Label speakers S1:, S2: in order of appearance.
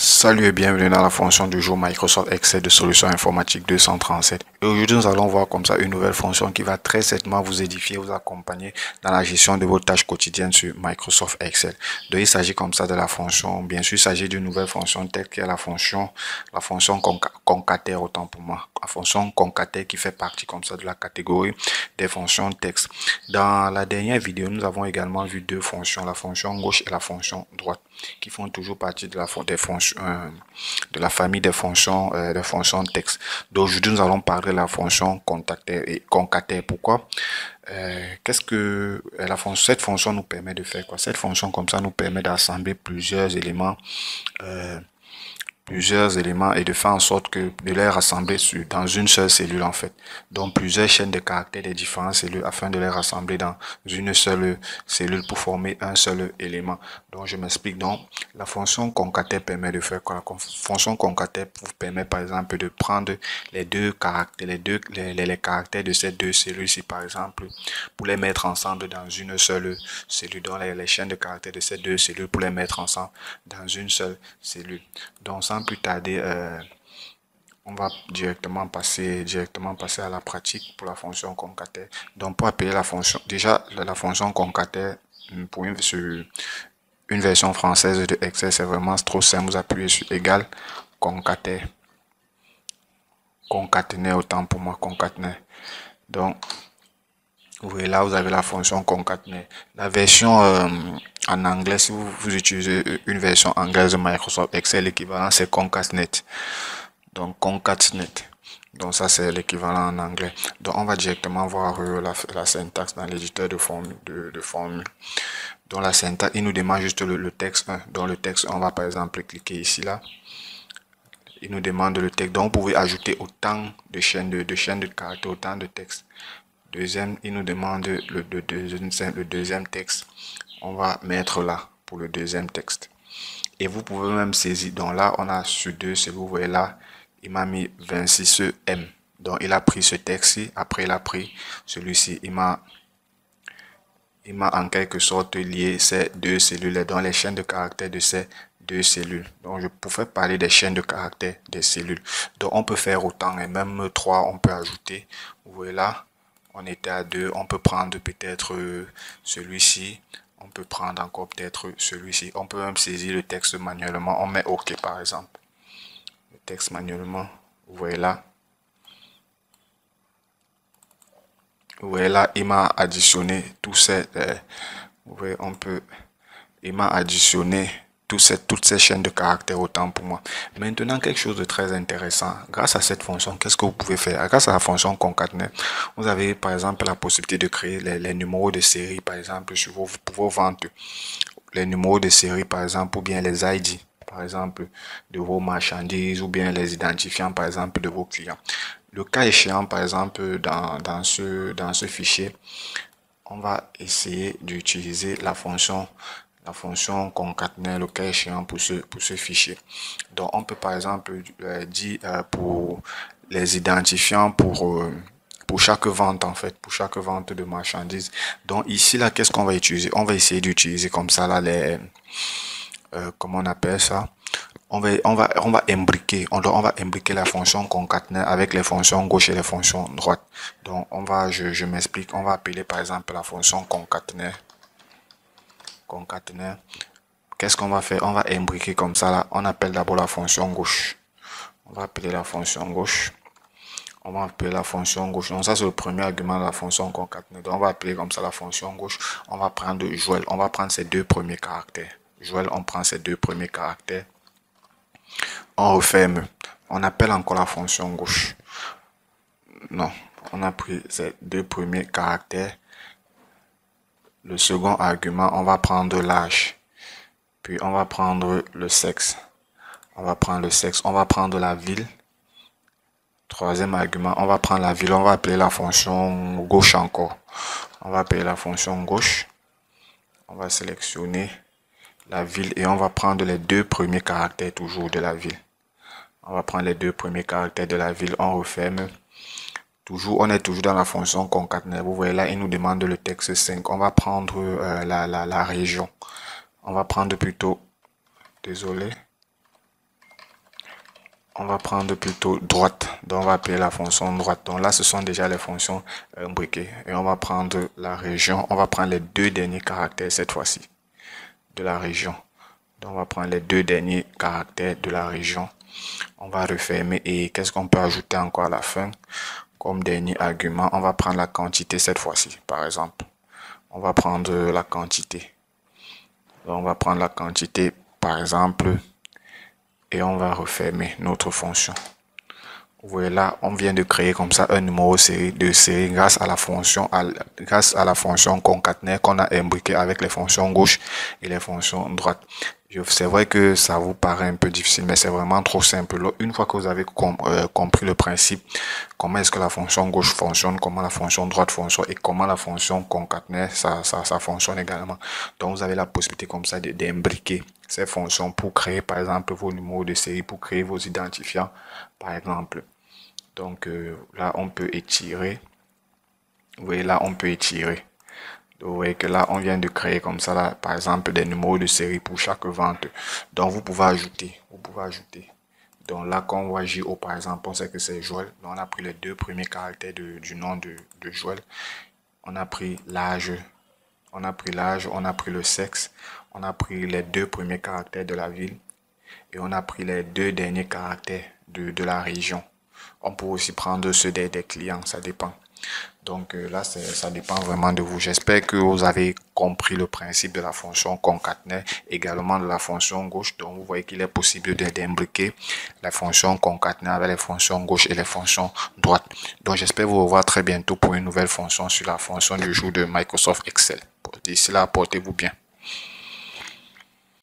S1: Salut et bienvenue dans la fonction du jour Microsoft Excel de solutions informatiques 237. Et aujourd'hui, nous allons voir comme ça une nouvelle fonction qui va très certainement vous édifier, vous accompagner dans la gestion de vos tâches quotidiennes sur Microsoft Excel. Donc, il s'agit comme ça de la fonction, bien sûr, il s'agit d'une nouvelle fonction telle que la fonction concatère, autant pour moi. La fonction concatère qui fait partie comme ça de la catégorie des fonctions texte. Dans la dernière vidéo, nous avons également vu deux fonctions, la fonction gauche et la fonction droite, qui font toujours partie de de la famille des fonctions texte. Donc aujourd'hui nous allons parler de la fonction contactaire et concatère. Pourquoi? Qu'est-ce que cette fonction nous permet de faire quoi? Cette fonction comme ça nous permet d'assembler plusieurs éléments et de faire en sorte que de les rassembler dans une seule cellule en fait. Donc plusieurs chaînes de caractères des différentes cellules afin de les rassembler dans une seule cellule pour former un seul élément. Donc je m'explique. Donc la fonction concatère permet de faire quoi? La fonction concatère vous permet par exemple de prendre les deux caractères, les caractères de ces deux cellules ici par exemple pour les mettre ensemble dans une seule cellule. Donc les chaînes de caractères de ces deux cellules pour les mettre ensemble dans une seule cellule. Donc sans plus tarder, on va directement passer à la pratique pour la fonction concatère. Donc pour appeler la fonction, déjà la fonction concatère pour une version française de Excel, c'est vraiment trop simple. Vous appuyez sur égal concatère. Concaténer autant pour moi, concaténer. Donc vous voyez là, vous avez la fonction concaténer. La version en anglais, si vous utilisez une version anglaise de Microsoft Excel, l'équivalent c'est concatenate. Donc concatenate. Donc ça c'est l'équivalent en anglais. Donc on va directement voir la syntaxe dans l'éditeur de formule. Donc la syntaxe, il nous demande juste le texte 1. Dans le texte, on va par exemple cliquer ici là. Il nous demande le texte. Donc vous pouvez ajouter autant de chaînes de caractères, autant de texte. Deuxième, il nous demande le deuxième texte. On va mettre là pour le deuxième texte. Et vous pouvez même saisir. Donc là, on a sur deux, si vous voyez là, il m'a mis 26M. Donc il a pris ce texte-ci. Après, il a pris celui-ci. Il m'a en quelque sorte lié ces deux cellules dans les chaînes de caractères de ces deux cellules. Donc je pouvais parler des chaînes de caractères des cellules. Donc on peut faire autant et même 3 on peut ajouter. Vous voyez là, on était à 2. On peut prendre peut-être celui-ci. On peut prendre encore peut-être celui-ci. On peut même saisir le texte manuellement. On met OK par exemple. Le texte manuellement. Vous voyez là. Vous voyez là, il m'a additionné tous ces... vous voyez, il m'a additionné toutes ces chaînes de caractères autant pour moi. Maintenant, quelque chose de très intéressant. Grâce à cette fonction, qu'est-ce que vous pouvez faire? Grâce à la fonction concaténer, vous avez par exemple la possibilité de créer les numéros de série, par exemple, sur vos ventes. Les numéros de série, par exemple, ou bien les ID, par exemple, de vos marchandises, ou bien les identifiants, par exemple, de vos clients. Le cas échéant, par exemple, dans ce fichier, on va essayer d'utiliser la fonction concaténer le cas échéant pour ce fichier. Donc on peut par exemple dire pour les identifiants pour chaque vente en fait, pour chaque vente de marchandises. Donc ici là, qu'est-ce qu'on va utiliser? On va essayer d'utiliser comme ça là les comment on appelle ça? On va imbriquer, on va imbriquer la fonction concaténer avec les fonctions gauche et les fonctions droite. Donc je m'explique, on va appeler par exemple la fonction concaténer. Qu'est-ce qu'on va faire? On va imbriquer comme ça là. On appelle d'abord la fonction gauche. On va appeler la fonction gauche. On va appeler la fonction gauche. Donc ça c'est le premier argument de la fonction concaténer. Donc on va appeler comme ça la fonction gauche. On va prendre Joël. On va prendre ces deux premiers caractères. Joël, on prend ces deux premiers caractères. On referme. On appelle encore la fonction gauche. Non, on a pris ces deux premiers caractères. Le second argument, on va prendre l'âge. Puis on va prendre le sexe. On va prendre le sexe. On va prendre la ville. Troisième argument, on va prendre la ville. On va appeler la fonction gauche encore. On va appeler la fonction gauche. On va sélectionner la ville et on va prendre les deux premiers caractères toujours de la ville. On va prendre les deux premiers caractères de la ville. On referme. Toujours, on est toujours dans la fonction concaténer. Vous voyez là, il nous demande le texte 5. On va prendre la région. On va prendre plutôt, désolé, on va prendre plutôt droite. Donc, on va appeler la fonction droite. Donc là, ce sont déjà les fonctions imbriquées. Et on va prendre la région. On va prendre les deux derniers caractères cette fois-ci de la région. Donc, on va prendre les deux derniers caractères de la région. On va refermer. Et qu'est-ce qu'on peut ajouter encore à la fin? Comme dernier argument, on va prendre la quantité cette fois-ci, par exemple. On va prendre la quantité. Donc, on va prendre la quantité, par exemple, et on va refermer notre fonction. Vous voyez là, on vient de créer comme ça un numéro de série grâce à la fonction concaténaire qu'on a imbriqué avec les fonctions gauche et les fonctions droite. C'est vrai que ça vous paraît un peu difficile, mais c'est vraiment trop simple. Une fois que vous avez compris le principe, comment est-ce que la fonction gauche fonctionne, comment la fonction droite fonctionne et comment la fonction concaténaire, ça fonctionne également. Donc, vous avez la possibilité comme ça d'imbriquer ces fonctions pour créer, par exemple, vos numéros de série, pour créer vos identifiants, par exemple. Donc, là, on peut étirer. Vous voyez, là, on peut étirer. Vous voyez que là, on vient de créer comme ça, là, par exemple, des numéros de série pour chaque vente. Donc, vous pouvez ajouter. Donc, là, quand on voit JO, par exemple, on sait que c'est Joël. Donc, on a pris les deux premiers caractères du nom de Joël. On a pris l'âge. On a pris le sexe. On a pris les deux premiers caractères de la ville. Et on a pris les deux derniers caractères de la région. On peut aussi prendre ceux des clients, ça dépend. Donc là, ça dépend vraiment de vous. J'espère que vous avez compris le principe de la fonction concaténaire, également de la fonction gauche. Donc vous voyez qu'il est possible d'imbriquer la fonction concaténaire avec les fonctions gauche et les fonctions droite. Donc j'espère vous revoir très bientôt pour une nouvelle fonction sur la fonction du jour de Microsoft Excel. D'ici là, portez-vous bien.